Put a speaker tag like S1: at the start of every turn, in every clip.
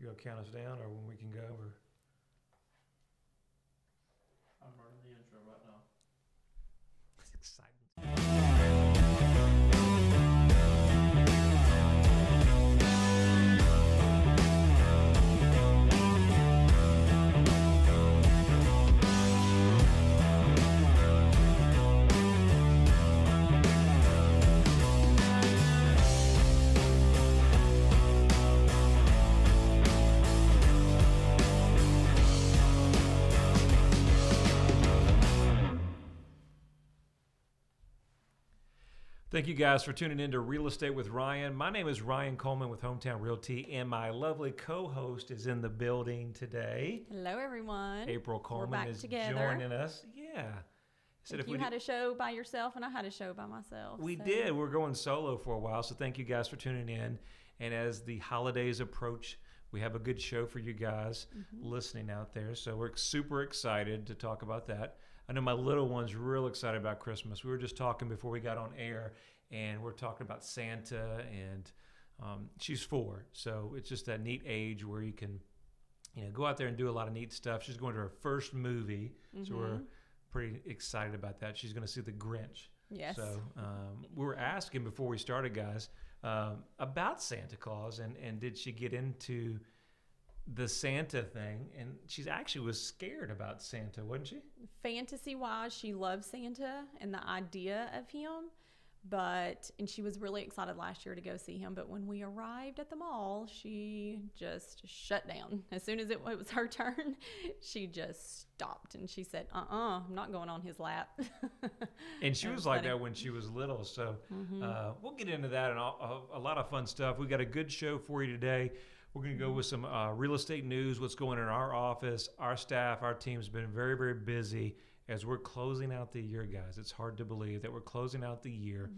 S1: You gonna count us down, or when we can go? Or
S2: I'm running the intro right now.
S1: it's exciting. Thank you guys for tuning in to Real Estate with Ryan. My name is Ryan Coleman with Hometown Realty, and my lovely co-host is in the building today.
S3: Hello, everyone.
S1: April Coleman is
S3: together.
S1: joining us. Yeah.
S3: Said if you had a show by yourself, and I had a show by myself.
S1: We did. We're going solo for a while, so thank you guys for tuning in. And as the holidays approach, we have a good show for you guys listening out there. So we're super excited to talk about that. I know my little one's real excited about Christmas. We were just talking before we got on air, and we're talking about Santa, and she's 4. So it's just that neat age where you can, go out there and do a lot of neat stuff. She's going to her first movie, so we're pretty excited about that. She's going to see The Grinch.
S3: Yes.
S1: So we were asking before we started, guys, about Santa Claus, and did she get into the Santa thing? And she actually was scared about Santa, wasn't she?
S3: Fantasy-wise, she loves Santa and the idea of him, and she was really excited last year to go see him. But when we arrived at the mall, she just shut down. As soon as it was her turn, she just stopped, and she said, I'm not going on his lap.
S1: And she was like that when she was little. So we'll get into that and a lot of fun stuff. We got a good show for you today. We're going to go with some real estate news, what's going on in our office. Our staff, our team's been very, very busy as we're closing out the year, guys. It's hard to believe that we're closing out the year.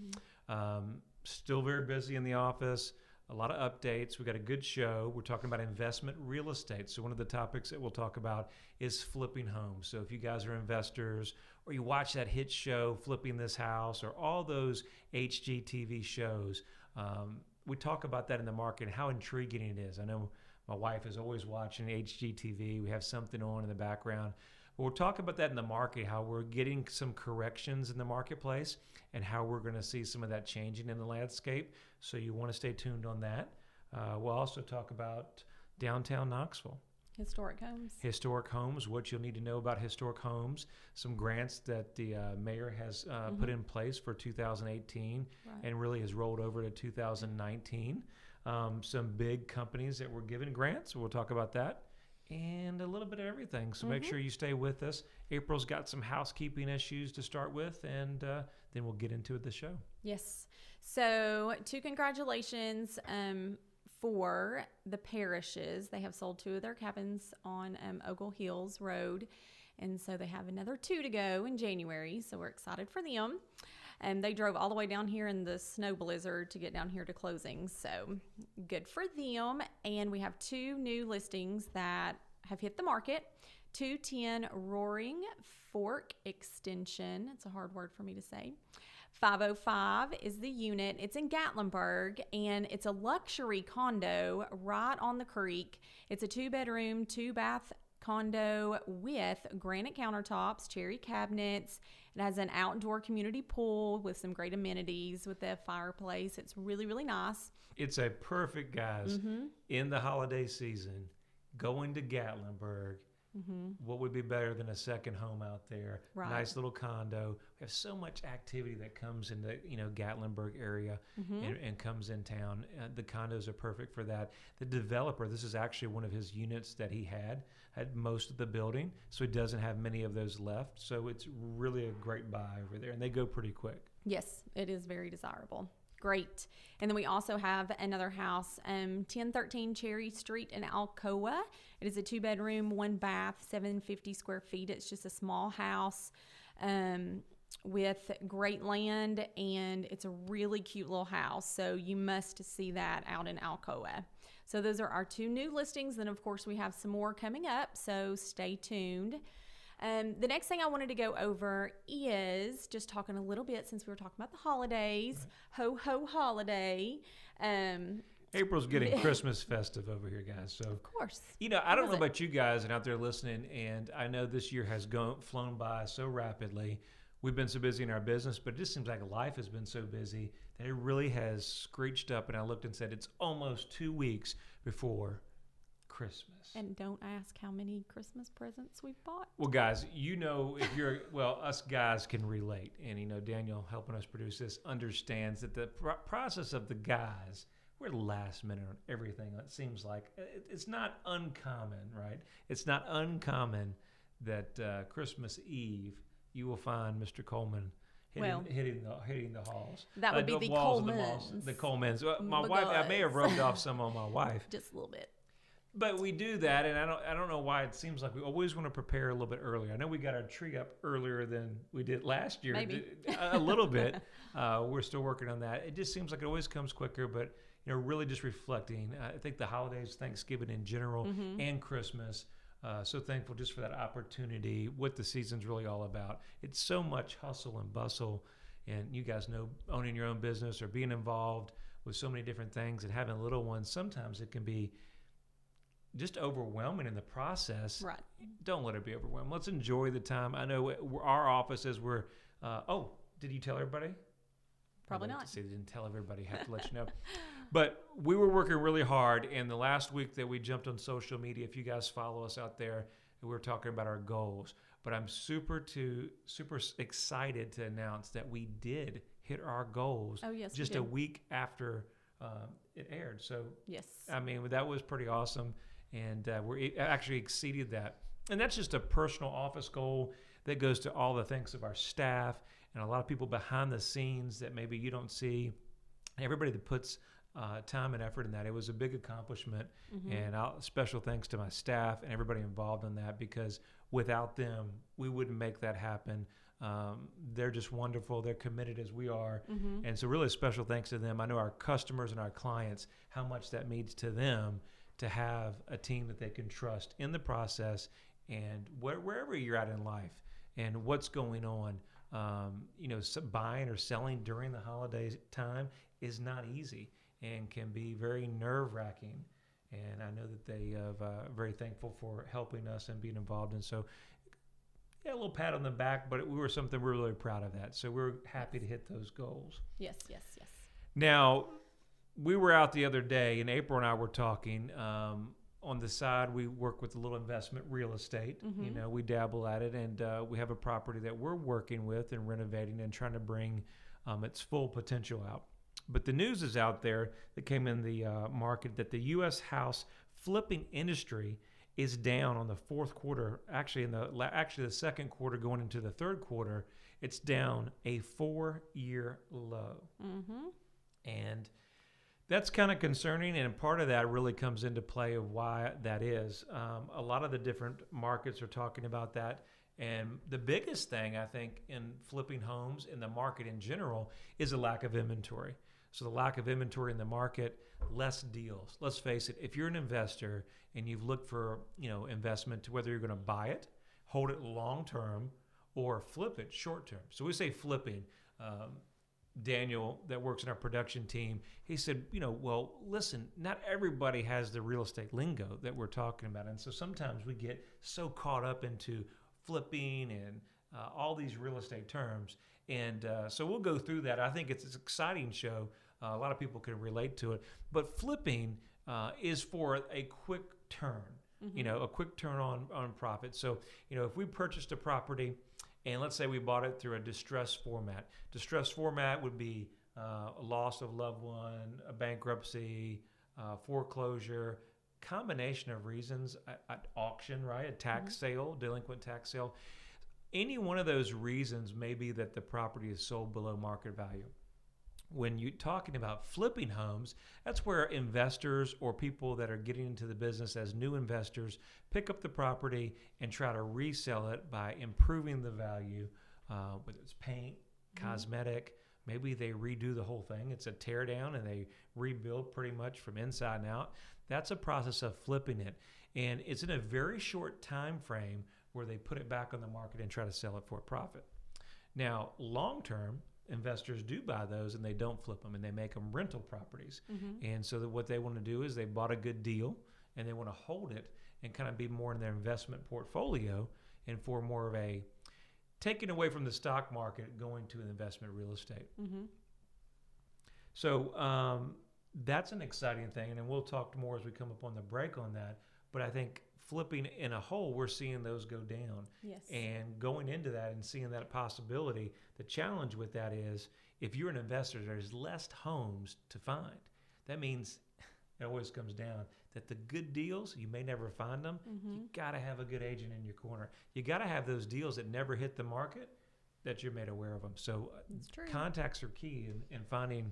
S1: Still very busy in the office, a lot of updates. We got a good show. We're talking about investment real estate. So one of the topics that we'll talk about is flipping homes. So if you guys are investors, or you watch that hit show, Flipping This House, or all those HGTV shows, we talk about that in the market and how intriguing it is. I know my wife is always watching HGTV. We have something on in the background. But we'll talk about that in the market, how we're getting some corrections in the marketplace and how we're going to see some of that changing in the landscape. So you want to stay tuned on that. We'll also talk about downtown Knoxville. Historic homes, what you'll need to know about historic homes, some grants that the mayor has put in place for 2018 and really has rolled over to 2019. Some big companies that were given grants, we'll talk about that, and a little bit of everything. So make sure you stay with us. April's got some housekeeping issues to start with, and then we'll get into the show.
S3: Yes. So 2 congratulations for the parishes. They have sold 2 of their cabins on Ogle Hills Road, and so they have another 2 to go in January, so we're excited for them. And they drove all the way down here in the snow blizzard to get down here to closing, so good for them. And we have 2 new listings that have hit the market. 210 Roaring Fork Extension. It's a hard word for me to say. 505 is the unit. It's in Gatlinburg, and it's a luxury condo right on the creek. It's a 2-bedroom, 2-bath condo with granite countertops, cherry cabinets. It has an outdoor community pool with some great amenities with the fireplace. It's really, really nice.
S1: It's a perfect, guys, in the holiday season, going to Gatlinburg. What would be better than a second home out there?
S3: Right.
S1: Nice little condo. We have so much activity that comes in the Gatlinburg area and comes in town. The condos are perfect for that. The developer, this is actually one of his units that he had most of the building, so he doesn't have many of those left. So it's really a great buy over there, and they go pretty quick.
S3: Yes, it is very desirable. Great. And then we also have another house, 1013 Cherry Street in Alcoa. It is a 2-bedroom, 1-bath, 750 square feet. It's just a small house with great land, and it's a really cute little house. So you must see that out in Alcoa. So those are our 2 new listings. Then, of course, we have some more coming up, so stay tuned. The next thing I wanted to go over is just talking a little bit, since we were talking about the holidays, ho, ho, holiday.
S1: April's getting Christmas festive over here, guys. So,
S3: of course.
S1: I don't know about you guys and out there listening, and I know this year has flown by so rapidly. We've been so busy in our business, but it just seems like life has been so busy that it really has screeched up. And I looked and said, it's almost 2 weeks before Christmas.
S3: And don't ask how many Christmas presents we've bought.
S1: Well, guys, us guys can relate. And, Daniel helping us produce this understands that the process of the guys, we're last minute on everything. It seems like it's not uncommon, right? It's not uncommon that Christmas Eve you will find Mr. Coleman hitting the halls.
S3: That would be the Colemans.
S1: The Colemans. My wife, I may have rubbed off some on my wife.
S3: Just a little bit.
S1: But we do that, and I don't know why it seems like we always want to prepare a little bit earlier. I know we got our tree up earlier than we did last year.
S3: Maybe.
S1: A little bit. We're still working on that. It just seems like it always comes quicker, but really just reflecting. I think the holidays, Thanksgiving in general, and Christmas. So thankful just for that opportunity, what the season's really all about. It's so much hustle and bustle, and you guys know owning your own business or being involved with so many different things and having little ones, sometimes it can be just overwhelming in the process.
S3: Right.
S1: Don't let it be overwhelming. Let's enjoy the time. I know our offices were, did you tell everybody?
S3: Probably not.
S1: They didn't tell everybody. Have to let you know. But we were working really hard, and the last week that we jumped on social media, if you guys follow us out there, we were talking about our goals. But I'm super excited to announce that we did hit our goals.
S3: Oh, yes,
S1: just a week after it aired. So
S3: yes,
S1: I mean that was pretty awesome, and we actually exceeded that. And that's just a personal office goal that goes to all the thanks of our staff and a lot of people behind the scenes that maybe you don't see. Everybody that puts time and effort in that. It was a big accomplishment, and special thanks to my staff and everybody involved in that, because without them, we wouldn't make that happen. They're just wonderful. They're committed as we are, and so really special thanks to them. I know our customers and our clients, how much that means to them to have a team that they can trust in the process, and wherever you're at in life and what's going on. Buying or selling during the holiday time is not easy and can be very nerve-wracking. And I know that they are very thankful for helping us and being involved. And so, a little pat on the back, but we were really proud of that. So we're happy to hit those goals.
S3: Yes.
S1: Now, we were out the other day, and April and I were talking. On the side, we work with a little investment real estate. We dabble at it, and we have a property that we're working with and renovating and trying to bring its full potential out. But the news is out there that came in the market that the U.S. house flipping industry is down on the fourth quarter. Actually, the second quarter going into the third quarter, it's down a 4-year low. And that's kind of concerning, and part of that really comes into play of why that is. A lot of the different markets are talking about that, and the biggest thing, I think, in flipping homes in the market in general is a lack of inventory. So the lack of inventory in the market, less deals. Let's face it, if you're an investor and you've looked for investment to whether you're going to buy it, hold it long-term, or flip it short-term. So we say flipping. Daniel, that works in our production team, he said, well, listen, not everybody has the real estate lingo that we're talking about. And so sometimes we get so caught up into flipping and all these real estate terms. And so we'll go through that. I think it's an exciting show. A lot of people can relate to it. But flipping is for a quick turn, a quick turn on profit. So, if we purchased a property, and let's say we bought it through a distress format. Distress format would be a loss of loved one, a bankruptcy, foreclosure, combination of reasons, at auction, right? A tax sale, delinquent tax sale. Any one of those reasons may be that the property is sold below market value. When you're talking about flipping homes, that's where investors or people that are getting into the business as new investors pick up the property and try to resell it by improving the value, whether it's paint, cosmetic. Maybe they redo the whole thing. It's a tear down and they rebuild pretty much from inside and out. That's a process of flipping it. And it's in a very short time frame where they put it back on the market and try to sell it for a profit. Now, long term, investors do buy those and they don't flip them and they make them rental properties. And so that what they want to do is they bought a good deal and they want to hold it and kind of be more in their investment portfolio and for more of a taking away from the stock market, going to investment real estate. So that's an exciting thing. And then we'll talk more as we come up on the break on that. But I think flipping in a whole, we're seeing those go down.
S3: Yes.
S1: And going into that and seeing that possibility, the challenge with that is if you're an investor, there's less homes to find. That means it always comes down that the good deals, you may never find them. You got to have a good agent in your corner. You got to have those deals that never hit the market that you're made aware of them. So contacts are key in finding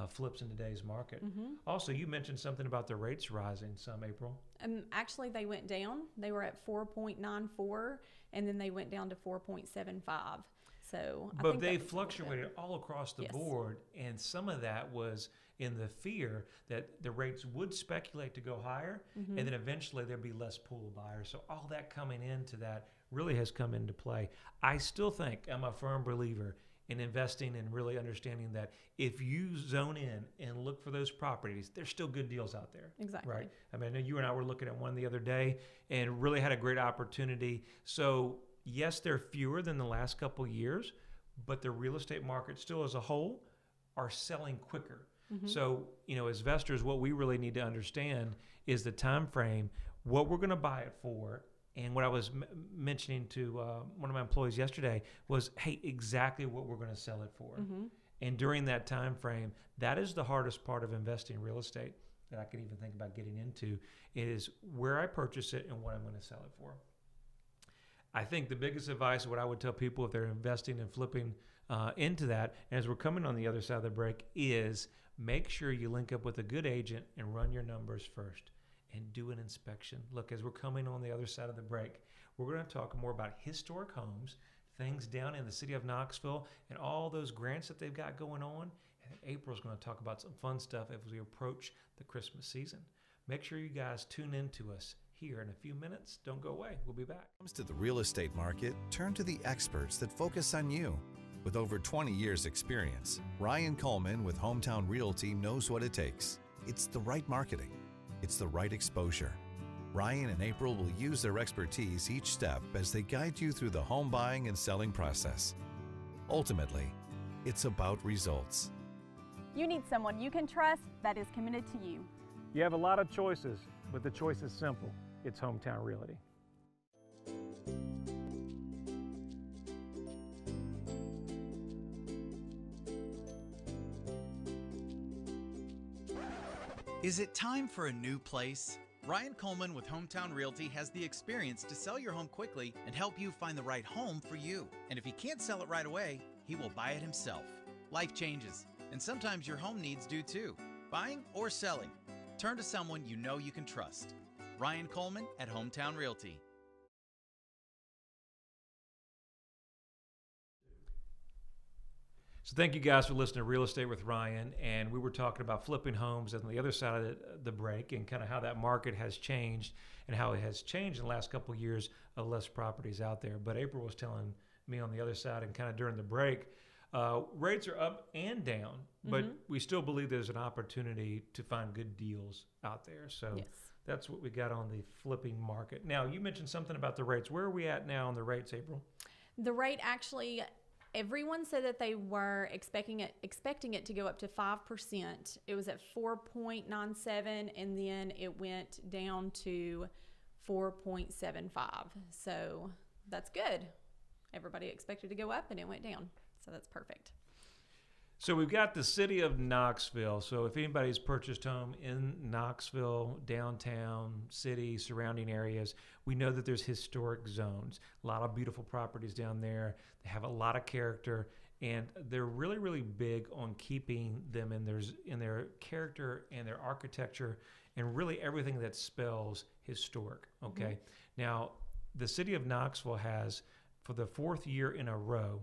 S1: flips in today's market. Also, you mentioned something about the rates rising some, April.
S3: Actually, they went down. They were at 4.94, and then they went down to 4.75. So,
S1: but they fluctuated all across the board, and some of that was in the fear that the rates would speculate to go higher, and then eventually there'd be less pool of buyers. So all that coming into that really has come into play. I still think I'm a firm believer in investing and really understanding that if you zone in and look for those properties, there's still good deals out there.
S3: Exactly.
S1: Right? I mean, I know you and I were looking at one the other day and really had a great opportunity. So yes, they're fewer than the last couple of years, but the real estate market still as a whole are selling quicker. So, as investors, what we really need to understand is the time frame, what we're going to buy it for. And what I was mentioning to one of my employees yesterday was, hey, exactly what we're going to sell it for. And during that time frame, that is the hardest part of investing in real estate that I can even think about getting into, is where I purchase it and what I'm going to sell it for. I think the biggest advice, what I would tell people if they're investing and flipping into that, and as we're coming on the other side of the break, is make sure you link up with a good agent and run your numbers first and do an inspection. Look, as we're coming on the other side of the break, we're going to talk more about historic homes, things down in the city of Knoxville, and all those grants that they've got going on. And April's going to talk about some fun stuff as we approach the Christmas season. Make sure you guys tune in to us here in a few minutes. Don't go away. We'll be back.
S4: When it comes to the real estate market, turn to the experts that focus on you. With over 20 years experience, Ryan Coleman with Hometown Realty knows what it takes. It's the right marketing. It's the right exposure. Ryan and April will use their expertise each step as they guide you through the home buying and selling process. Ultimately, it's about results.
S5: You need someone you can trust that is committed to you.
S1: You have a lot of choices, but the choice is simple. It's Hometown Realty.
S6: Is it time for a new place? Ryan Coleman with Hometown Realty has the experience to sell your home quickly and help you find the right home for you. And if he can't sell it right away, he will buy it himself. Life changes, and sometimes your home needs do too. Buying or selling, turn to someone you know you can trust. Ryan Coleman at Hometown Realty.
S1: So thank you guys for listening to Real Estate with Ryan, and we were talking about flipping homes on the other side of the break and kind of how that market has changed and how it has changed in the last couple of years of less properties out there. But April was telling me on the other side and kind of during the break, rates are up and down, but we still believe there's an opportunity to find good deals out there. So that's what we got on the flipping market. Now, you mentioned something about the rates. Where are we at now on the rates, April?
S3: The rate actually, everyone said that they were expecting it to go up to 5%. It was at 4.97, and then it went down to 4.75. So that's good. Everybody expected to go up, and it went down. So that's perfect.
S1: So we've got the city of Knoxville. So if anybody's purchased home in Knoxville, downtown, city, surrounding areas, we know that there's historic zones. A lot of beautiful properties down there. They have a lot of character, and they're really, really big on keeping them in their character and their architecture and really everything that spells historic, okay? Now, the city of Knoxville has, for the fourth year in a row,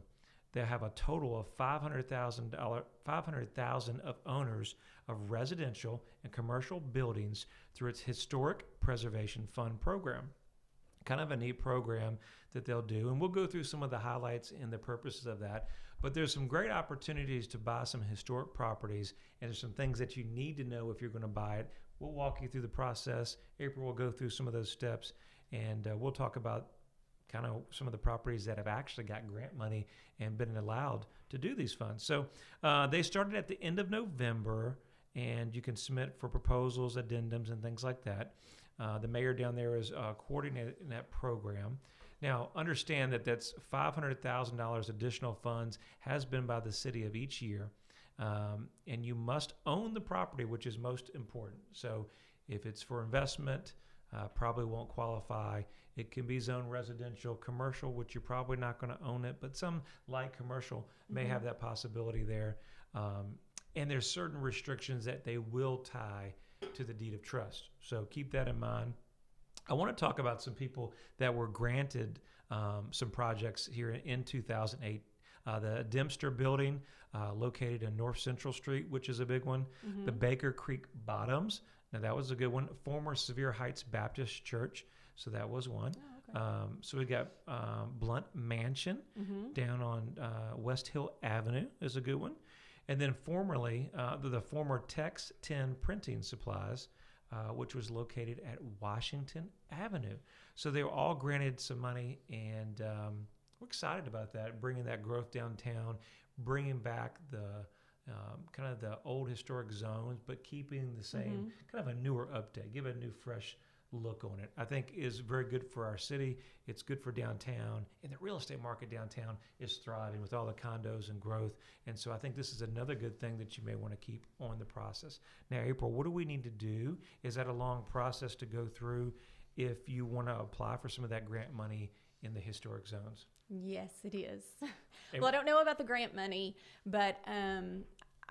S1: they have a total of 500,000 of owners of residential and commercial buildings through its Historic Preservation Fund program. Kind of a neat program that they'll do, and we'll go through some of the highlights and the purposes of that. But there's some great opportunities to buy some historic properties, and there's some things that you need to know if you're going to buy it. We'll walk you through the process. April will go through some of those steps, and we'll talk about kind of some of the properties that have actually got grant money and been allowed to do these funds. So they started at the end of November, and you can submit for proposals, addendums, and things like that. The mayor down there is coordinating that program. Now, understand that that's $500,000 additional funds has been by the city of each year, and you must own the property, which is most important. So if it's for investment, probably won't qualify. It can be zoned residential, commercial, which you're probably not going to own it, but some light commercial may have that possibility there. And there's certain restrictions that they will tie to the deed of trust. So keep that in mind. I want to talk about some people that were granted some projects here in 2008. The Dempster Building, located in North Central Street, which is a big one. The Baker Creek Bottoms. Now, that was a good one. Former Sevier Heights Baptist Church. So that was one.
S3: Oh, okay.
S1: So we got Blunt Mansion down on West Hill Avenue is a good one. And then formerly, the former Tex 10 Printing Supplies, which was located at Washington Avenue. So they were all granted some money, and we're excited about that, bringing that growth downtown, bringing back the kind of the old historic zones, but keeping the same kind of a newer update, give it a new, fresh look on it. I think is very good for our city. It's good for downtown, and the real estate market downtown is thriving with all the condos and growth. And so I think this is another good thing that you may want to keep on the process. Now, April, what do we need to do? Is that a long process to go through if you want to apply for some of that grant money in the historic zones?
S3: Yes, it is. Well, I don't know about the grant money, but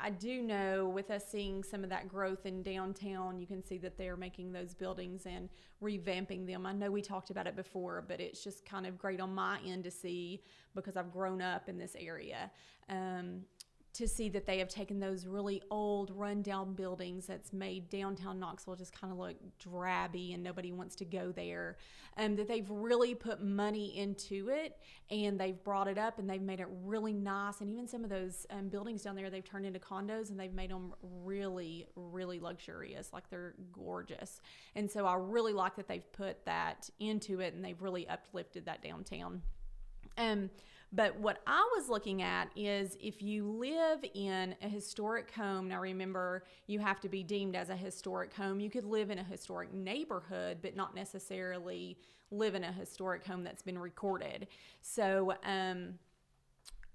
S3: I do know with us seeing some of that growth in downtown, you can see that they're making those buildings and revamping them. I know we talked about it before, but it's just kind of great on my end to see, because I've grown up in this area, to see that they have taken those really old rundown buildings that's made downtown Knoxville just kind of look drabby and nobody wants to go there, that they've really put money into it, and they've brought it up and they've made it really nice. And even some of those buildings down there, they've turned into condos and they've made them really, really luxurious, like they're gorgeous. And so I really like that they've put that into it and they've really uplifted that downtown. But what I was looking at is if you live in a historic home, now remember, you have to be deemed as a historic home. You could live in a historic neighborhood, but not necessarily live in a historic home that's been recorded. So,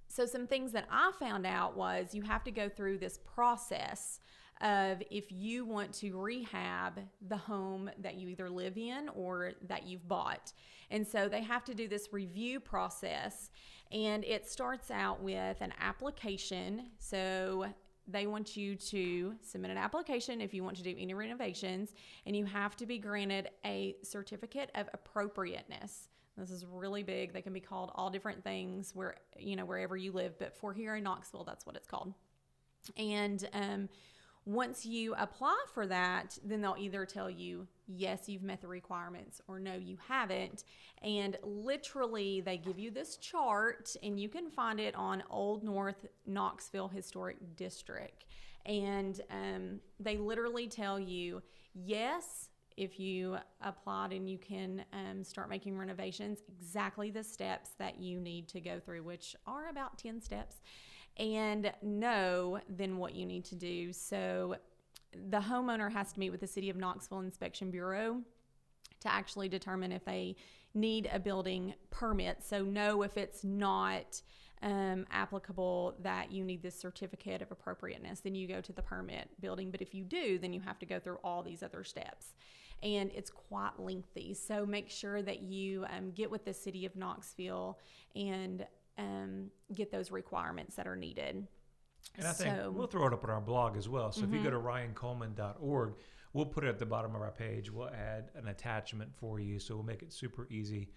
S3: so some things that I found out was you have to go through this process of if you want to rehab the home that you either live in or that you've bought. And so they have to do this review process, and it starts out with an application. So they want you to submit an application if you want to do any renovations, and you have to be granted a certificate of appropriateness. This is really big. They can be called all different things where, wherever you live, but for here in Knoxville, that's what it's called. And once you apply for that, then they'll either tell you, yes, you've met the requirements, or no, you haven't. And literally, they give you this chart, and you can find it on Old North Knoxville Historic District. And they literally tell you, yes, if you applied and you can start making renovations, exactly the steps that you need to go through, which are about 10 steps. And no, then what you need to do. So the homeowner has to meet with the City of Knoxville Inspection Bureau to actually determine if they need a building permit. So no, if it's not applicable that you need this certificate of appropriateness, then you go to the permit building. But if you do, then you have to go through all these other steps. And it's quite lengthy. So make sure that you get with the City of Knoxville and get those requirements that are needed.
S1: And I think we'll throw it up on our blog as well. So if you go to ryancoleman.org, we'll put it at the bottom of our page. We'll add an attachment for you. So we'll make it super easy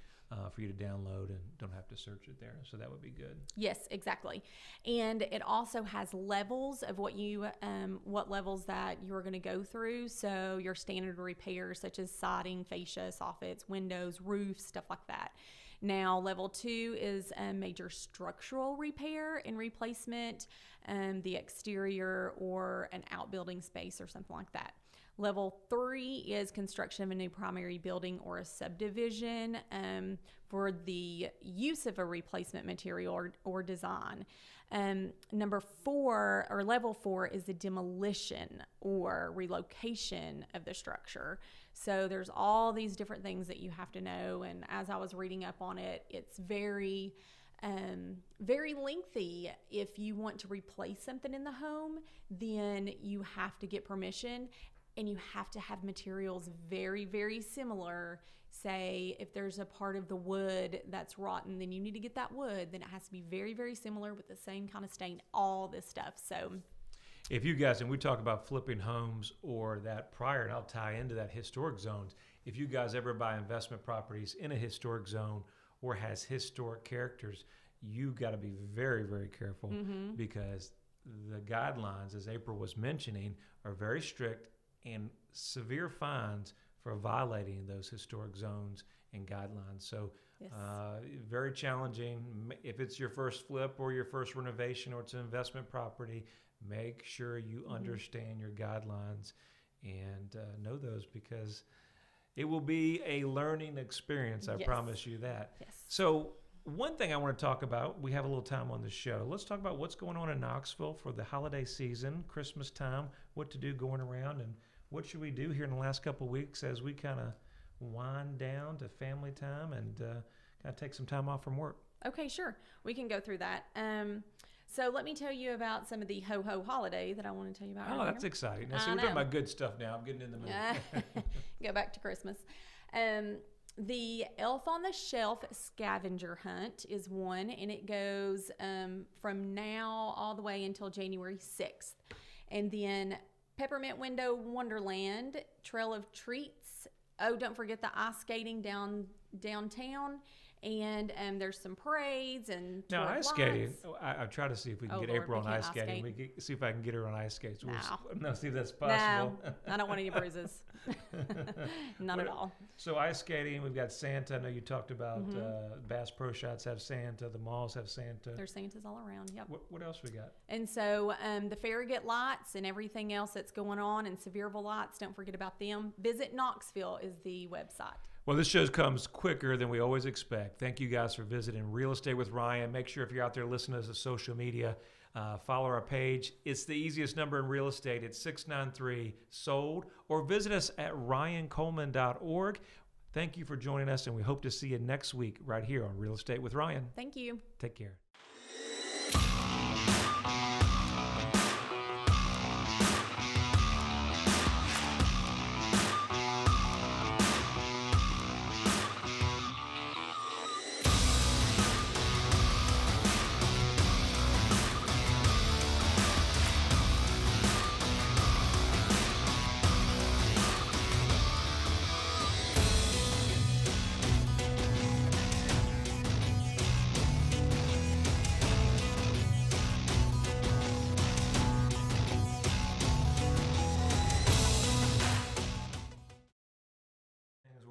S1: for you to download and don't have to search it there. So that would be good.
S3: Yes, exactly. And it also has levels of what levels that you're going to go through. So your standard repairs such as siding, fascia, soffits, windows, roofs, stuff like that. Now, level 2 is major structural repair and replacement, the exterior or an outbuilding space or something like that. Level 3 is construction of a new primary building or a subdivision for the use of a replacement material or design. Number 4, or level 4, is the demolition or relocation of the structure. So there's all these different things that you have to know. And as I was reading up on it, it's very lengthy. If you want to replace something in the home, then you have to get permission. And you have to have materials very, very similar. Say, if there's a part of the wood that's rotten, then you need to get that wood. Then it has to be very, very similar with the same kind of stain, all this stuff. So
S1: if you guys, and we talk about flipping homes or that prior, and I'll tie into that historic zones. If you guys ever buy investment properties in a historic zone or has historic characters, you got to be very, very careful because the guidelines, as April was mentioning, are very strict and severe fines for violating those historic zones and guidelines. So
S3: yes.
S1: Very challenging. If it's your first flip or your first renovation or it's an investment property, make sure you understand your guidelines and know those, because it will be a learning experience. I
S3: Yes.
S1: promise you that.
S3: Yes.
S1: So one thing I want to talk about, we have a little time on the show. Let's talk about what's going on in Knoxville for the holiday season, Christmas time, what to do going around, and what should we do here in the last couple of weeks as we kind of wind down to family time and kind of take some time off from work.
S3: Okay, sure. We can go through that. So let me tell you about some of the ho-ho holiday that I want to tell you about.
S1: Oh,
S3: earlier.
S1: that's exciting. Now, see,
S3: I
S1: we're talking
S3: know.
S1: about good stuff now. I'm getting in the mood.
S3: Go back to Christmas. The Elf on the Shelf scavenger hunt is one, and it goes from now all the way until January 6th. And then Peppermint Window Wonderland, Trail of Treats. Oh, don't forget the ice skating downtown. And there's some parades and
S1: Now,
S3: tour
S1: ice
S3: lights.
S1: skating, I try to see if we can
S3: Oh,
S1: get
S3: Lord,
S1: April
S3: we
S1: on
S3: can't
S1: ice
S3: ice
S1: skating.
S3: skate.
S1: We can see if I can get her on ice skates.
S3: No.
S1: See if that's possible.
S3: No, I don't want any bruises. Not at all.
S1: So ice skating, we've got Santa. I know you talked about Bass Pro Shots have Santa. The malls have Santa.
S3: There's Santas all around. Yep.
S1: What else we got?
S3: And so the Farragut lights and everything else that's going on, and Sevierville lights, don't forget about them. Visit Knoxville is the website.
S1: Well, this show comes quicker than we always expect. Thank you guys for visiting Real Estate with Ryan. Make sure if you're out there listening to us on social media, follow our page. It's the easiest number in real estate. It's 693-SOLD. Or visit us at ryancoleman.org. Thank you for joining us, and we hope to see you next week right here on Real Estate with Ryan.
S3: Thank you.
S1: Take care.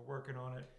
S1: Working on it.